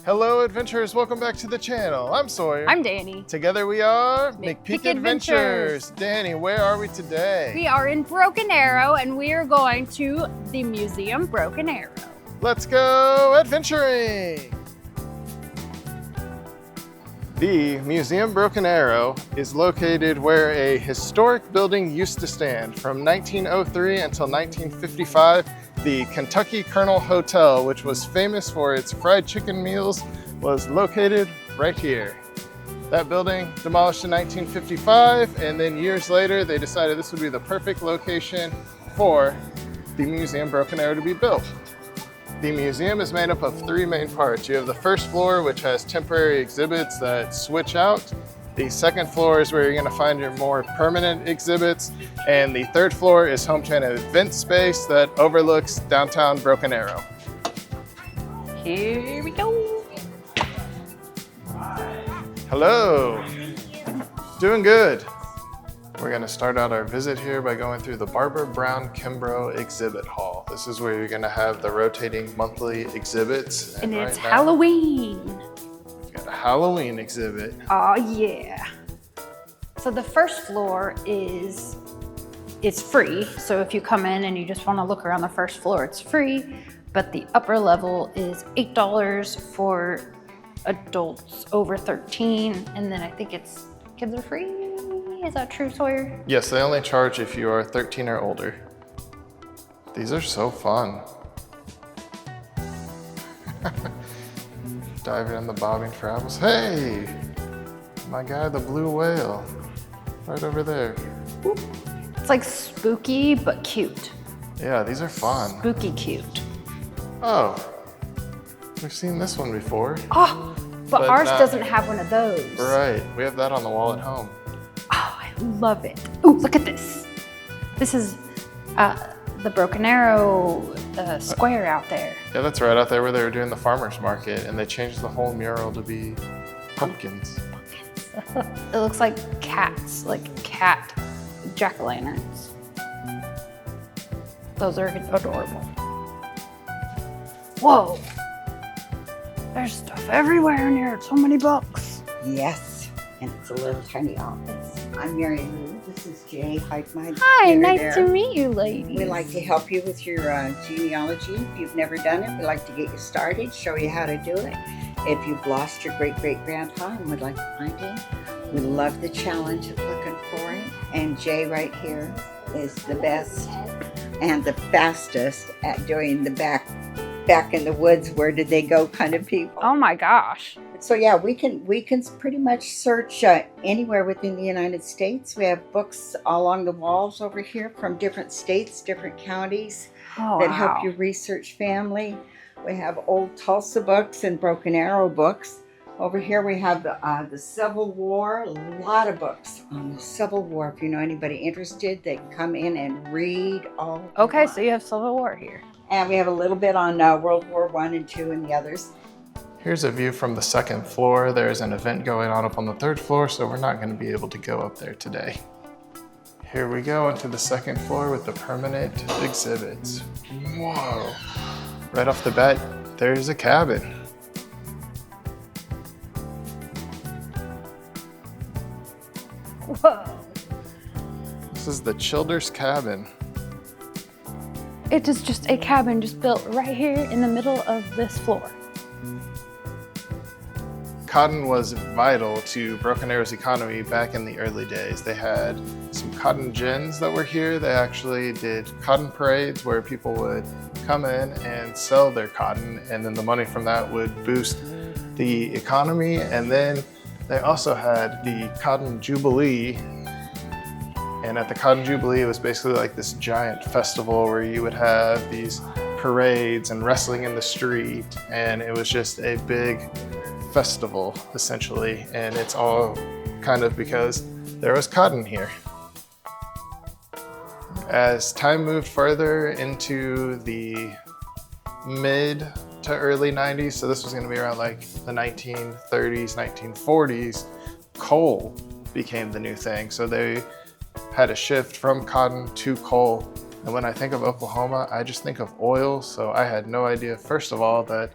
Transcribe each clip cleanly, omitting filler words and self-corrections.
Hello adventurers, welcome back to the channel. I'm Sawyer. I'm Danny. Together we are McPeek Adventures. Danny, where are we today? We are in Broken Arrow and we are going to the Museum Broken Arrow. Let's go adventuring! The Museum Broken Arrow is located where a historic building used to stand from 1903 until 1955. The Kentucky Colonel Hotel, which was famous for its fried chicken meals, was located right here. That building demolished in 1955, and then years later they decided this would be the perfect location for the Museum Broken Arrow to be built. The museum is made up of three main parts. You have the first floor, which has temporary exhibits that switch out. The second floor is where you're going to find your more permanent exhibits. And the third floor is home to an event space that overlooks downtown Broken Arrow. Here we go. Hello. Doing good. We're going to start out our visit here by going through the Barbara Brown Kimbrough exhibit hall. This is where you're going to have the rotating monthly exhibits. And it's Halloween. Got a Halloween exhibit. Oh yeah. So the first floor it's free. So if you come in and you just want to look around the first floor, it's free. But the upper level is $8 for adults over 13. And then I think kids are free. Is that true, Sawyer? Yes, they only charge if you are 13 or older. These are so fun. Diving in the bobbing for apples. Hey, my guy, the blue whale, right over there. It's like spooky, but cute. Yeah, these are fun. Spooky cute. Oh, we've seen this one before. Oh, but ours doesn't have one of those. Right, we have that on the wall at home. Oh, I love it. Oh, look at this. This is the Broken Arrow square out there. Yeah, that's right out there where they were doing the farmer's market, and they changed the whole mural to be pumpkins. It looks like cats, like cat jack-o'-lanterns. Those are adorable. Whoa. There's stuff everywhere in here. So many books. Yes, and it's a little tiny office. I'm Mary Lou. This is Jay. Hi, nice to meet you, ladies. We'd like to help you with your genealogy. If you've never done it, we'd like to get you started, show you how to do it. If you've lost your great-great-grandpa and would like to find him, we love the challenge of looking for him. And Jay right here is the best and the fastest at doing the back in the woods, where did they go kind of people. Oh my gosh. So yeah, we can pretty much search anywhere within the United States. We have books all along the walls over here from different states, different counties that help you research family. We have old Tulsa books and Broken Arrow books. Over here we have the Civil War, a lot of books on the Civil War. If you know anybody interested, they can come in and read all. Okay, so you have Civil War here. And we have a little bit on World War I and II and the others. Here's a view from the second floor. There's an event going on up on the third floor, so we're not going to be able to go up there today. Here we go into the second floor with the permanent exhibits. Whoa. Right off the bat, there's a cabin. Whoa. This is the Childers cabin. It is just a cabin just built right here in the middle of this floor. Cotton was vital to Broken Arrow's economy back in the early days. They had some cotton gins that were here. They actually did cotton parades where people would come in and sell their cotton, and then the money from that would boost the economy. And then they also had the Cotton Jubilee. And at the Cotton Jubilee, it was basically like this giant festival where you would have these parades and wrestling in the street. And it was just a big festival, essentially. And it's all kind of because there was cotton here. As time moved further into the mid to early 90s, so this was going to be around like the 1930s, 1940s, coal became the new thing. So they had a shift from cotton to coal. And when I think of Oklahoma, I just think of oil. So I had no idea, first of all, that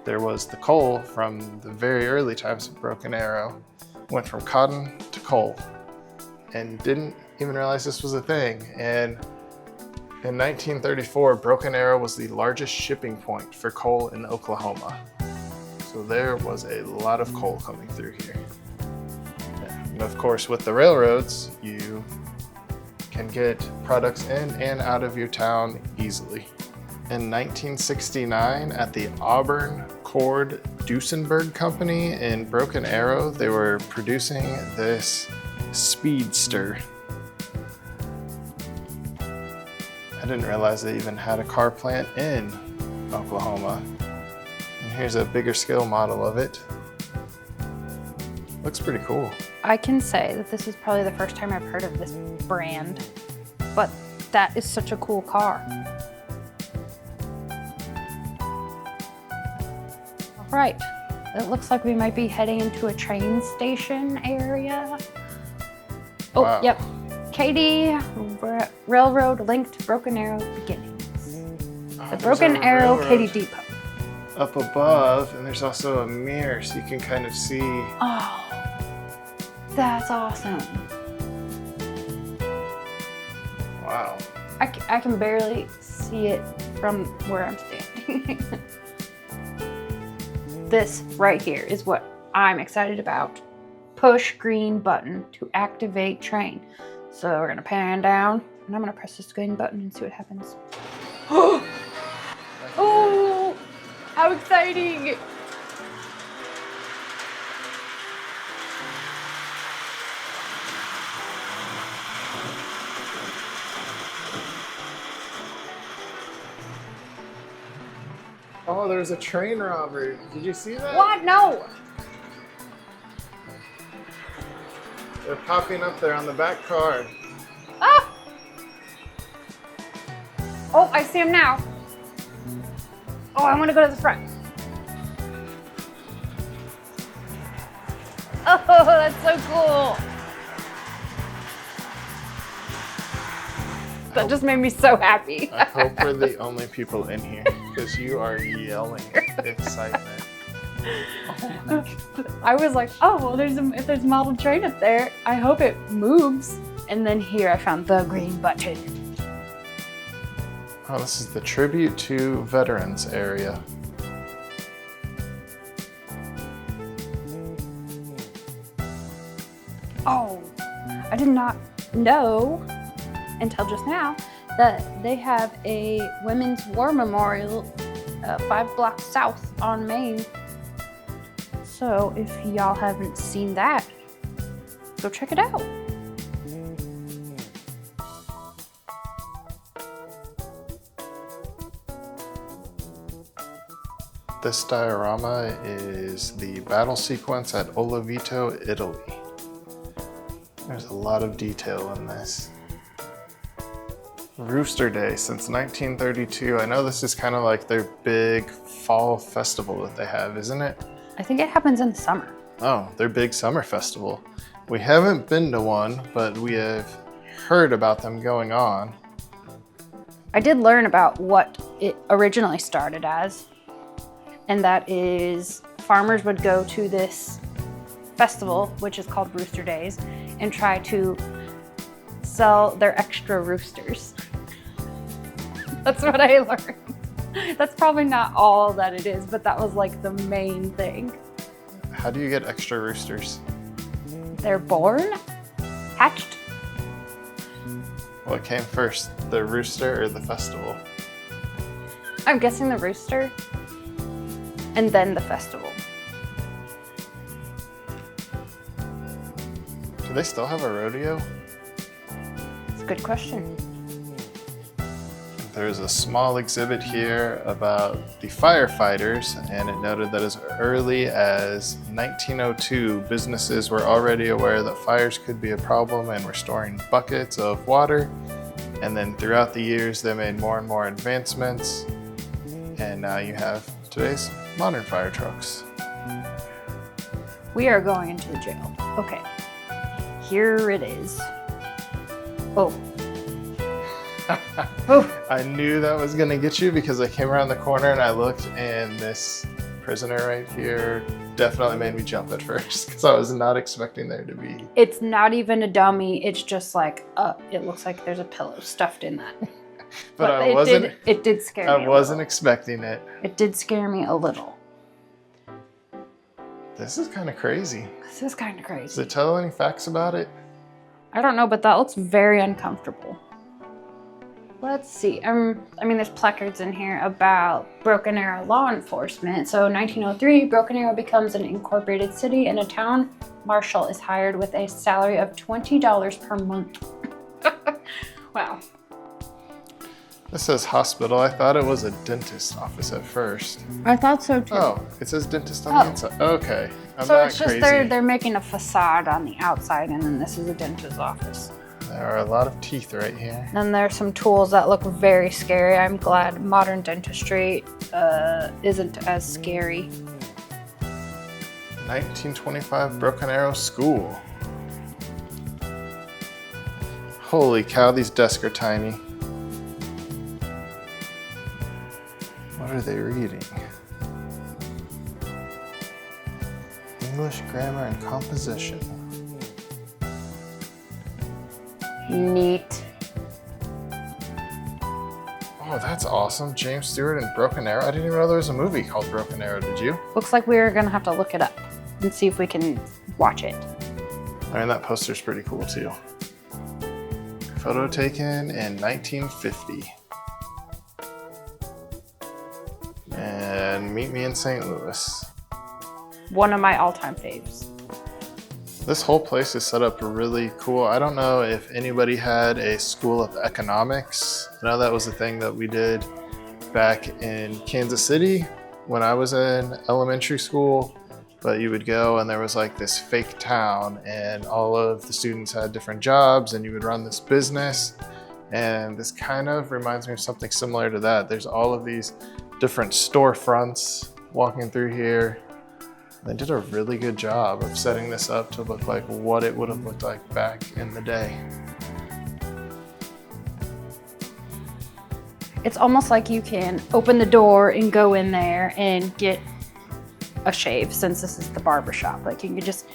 there was the coal from the very early times of Broken Arrow. Went from cotton to coal and didn't even realize this was a thing. And in 1934, Broken Arrow was the largest shipping point for coal in Oklahoma. So there was a lot of coal coming through here. And of course, with the railroads, you can get products in and out of your town easily. In 1969, at the Auburn Cord Duesenberg Company in Broken Arrow, they were producing this speedster. I didn't realize they even had a car plant in Oklahoma. And here's a bigger scale model of it. Looks pretty cool. I can say that this is probably the first time I've heard of this brand, but that is such a cool car. All right, it looks like we might be heading into a train station area. Oh, wow. Yep. Katy Railroad linked Broken Arrow beginnings. The Broken Arrow Katy Depot. Up above, and there's also a mirror so you can kind of see. Oh, that's awesome. Wow. I can barely see it from where I'm standing. This right here is what I'm excited about. Push green button to activate train. So we're gonna pan down and I'm gonna press this green button and see what happens. Oh, how exciting! Oh, there's a train robbery. Did you see that? What? No! They're popping up there on the back car. Ah! Oh, I see him now. Oh, I want to go to the front. Oh, that's so cool. That just made me so happy. I hope we're the only people in here because you are yelling excitement. Oh my God. I was like, oh, well, if there's a model train up there, I hope it moves. And then here I found the green button. Oh, this is the tribute to veterans area. Oh, I did not know until just now that they have a Women's War Memorial 5 blocks south on Main. So if y'all haven't seen that, go check it out. This diorama is the battle sequence at Olivito, Italy. There's a lot of detail in this. Rooster Day since 1932. I know this is kind of like their big fall festival that they have, isn't it? I think it happens in the summer. Oh, their big summer festival. We haven't been to one, but we have heard about them going on. I did learn about what it originally started as, and that is farmers would go to this festival, which is called Rooster Days, and try to sell their extra roosters. That's what I learned. That's probably not all that it is, but that was like the main thing. How do you get extra roosters? They're born? Hatched? What came first, the rooster or the festival? I'm guessing the rooster, and then the festival. Do they still have a rodeo? It's a good question. There's a small exhibit here about the firefighters, and it noted that as early as 1902, businesses were already aware that fires could be a problem and were storing buckets of water. And then throughout the years, they made more and more advancements. And now you have today's modern fire trucks. We are going into the jail. Okay, here it is. Oh. I knew that was gonna get you because I came around the corner and I looked, and this prisoner right here definitely made me jump at first because I was not expecting there to be. It's not even a dummy. It's just like, it looks like there's a pillow stuffed in that. But it did scare me. I wasn't expecting it. It did scare me a little. This is kind of crazy. This is kind of crazy. Does it tell any facts about it? I don't know, but that looks very uncomfortable. Let's see. I mean, there's placards in here about Broken Arrow law enforcement. So 1903, Broken Arrow becomes an incorporated city and a town marshal is hired with a salary of $20 per month. Wow. This says hospital. I thought it was a dentist's office at first. I thought so too. Oh, it says dentist on the inside. Okay. So it's just they're making a facade on the outside, and then this is a dentist's office. There are a lot of teeth right here. And there's some tools that look very scary. I'm glad modern dentistry isn't as scary. 1925 Broken Arrow School. Holy cow, these desks are tiny. What are they reading? English, grammar, and composition. Neat. Oh, that's awesome. James Stewart and Broken Arrow. I didn't even know there was a movie called Broken Arrow, did you? Looks like we're gonna have to look it up and see if we can watch it. I mean, that poster's pretty cool too. Photo taken in 1950. And meet me in St. Louis. One of my all-time faves. This whole place is set up really cool. I don't know if anybody had a school of economics. I know that was a thing that we did back in Kansas City when I was in elementary school, but you would go and there was like this fake town and all of the students had different jobs and you would run this business. And this kind of reminds me of something similar to that. There's all of these different storefronts walking through here. They did a really good job of setting this up to look like what it would have looked like back in the day. It's almost like you can open the door and go in there and get a shave, since this is the barbershop. Like you can just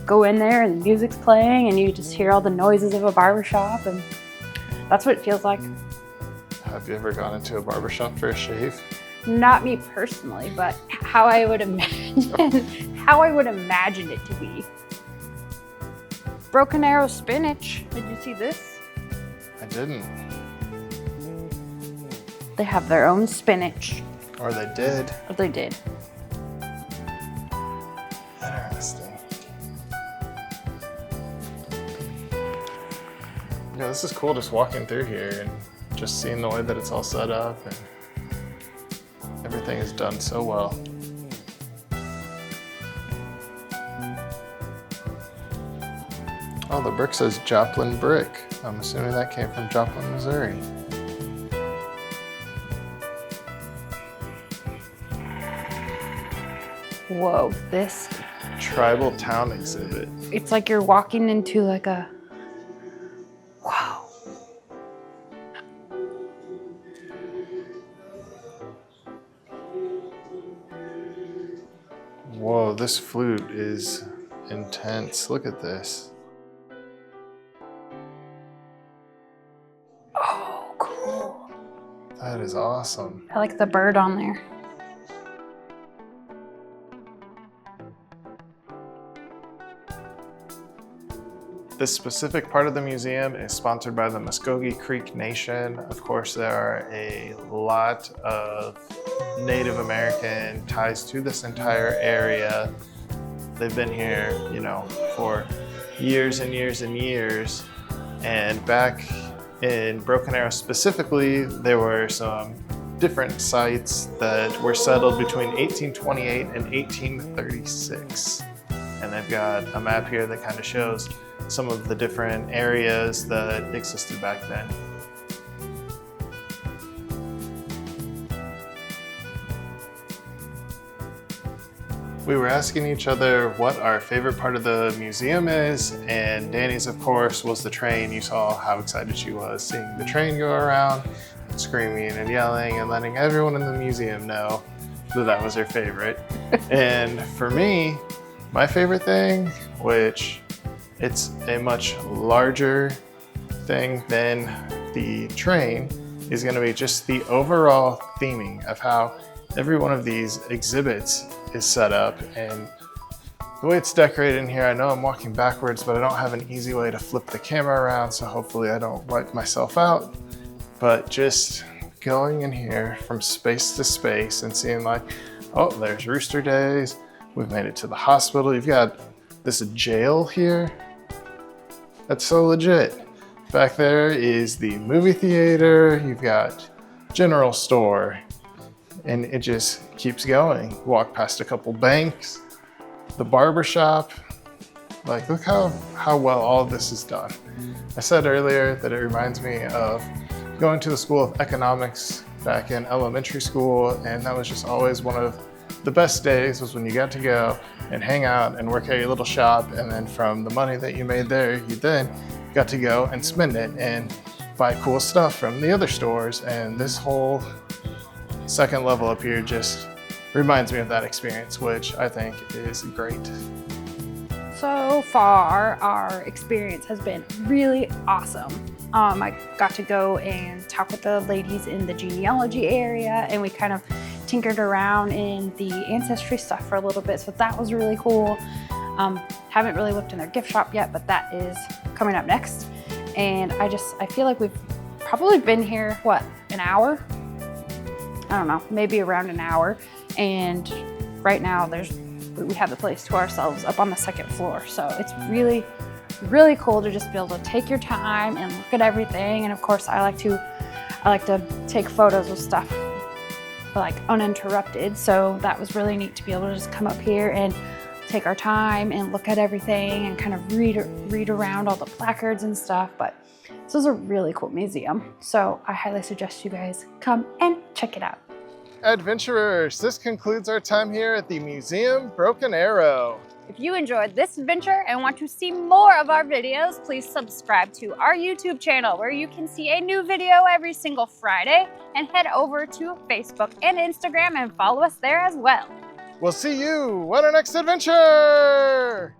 go in there and the music's playing and you just hear all the noises of a barbershop, and that's what it feels like. Have you ever gone into a barbershop for a shave? Not me personally, but how I would imagine it to be. Broken Arrow spinach. Did you see this? I didn't. They have their own spinach. Or they did. Or they did. Interesting. Yeah, this is cool just walking through here and just seeing the way that it's all set up, and everything is done so well. Oh, the brick says Joplin Brick. I'm assuming that came from Joplin, Missouri. Whoa, this Tribal Town Exhibit. It's like you're walking into like a, wow. Whoa, this flute is intense. Look at this. Oh, cool. That is awesome. I like the bird on there. This specific part of the museum is sponsored by the Muskogee Creek Nation. Of course, there are a lot of Native American ties to this entire area. They've been here, you know, for years and years and years. And back in Broken Arrow specifically, there were some different sites that were settled between 1828 and 1836. And they've got a map here that kind of shows some of the different areas that existed back then. We were asking each other what our favorite part of the museum is, and Danny's, of course, was the train. You saw how excited she was seeing the train go around, screaming and yelling and letting everyone in the museum know that that was her favorite. And for me, my favorite thing, which it's a much larger thing than the train, is going to be just the overall theming of how every one of these exhibits is set up and the way it's decorated in here. I know I'm walking backwards, but I don't have an easy way to flip the camera around, so hopefully I don't wipe myself out. But just going in here from space to space and seeing like, oh, there's Rooster Days. We've made it to the hospital. You've got this jail here. That's so legit. Back there is the movie theater. You've got general store, and it just keeps going. Walk past a couple banks, the barber shop. Like, look how well all of this is done. I said earlier that it reminds me of going to the School of Economics back in elementary school, and that was just always one of the best days, was when you got to go and hang out and work at your little shop, and then from the money that you made there, you then got to go and spend it and buy cool stuff from the other stores. And this whole second level up here just reminds me of that experience, which I think is great. So far, our experience has been really awesome. I got to go and talk with the ladies in the genealogy area, and we kind of tinkered around in the ancestry stuff for a little bit, so that was really cool. Haven't really looked in their gift shop yet, but that is coming up next. And I feel like we've probably been here, what, an hour? I don't know, maybe around an hour. And right now we have the place to ourselves up on the second floor. So it's really, really cool to just be able to take your time and look at everything. And of course, I like to take photos of stuff like uninterrupted. So that was really neat to be able to just come up here and take our time and look at everything and kind of read around all the placards and stuff. But this is a really cool museum. So I highly suggest you guys come and check it out. Adventurers, this concludes our time here at the Museum Broken Arrow. If you enjoyed this adventure and want to see more of our videos, please subscribe to our YouTube channel, where you can see a new video every single Friday, and head over to Facebook and Instagram and follow us there as well. We'll see you on our next adventure!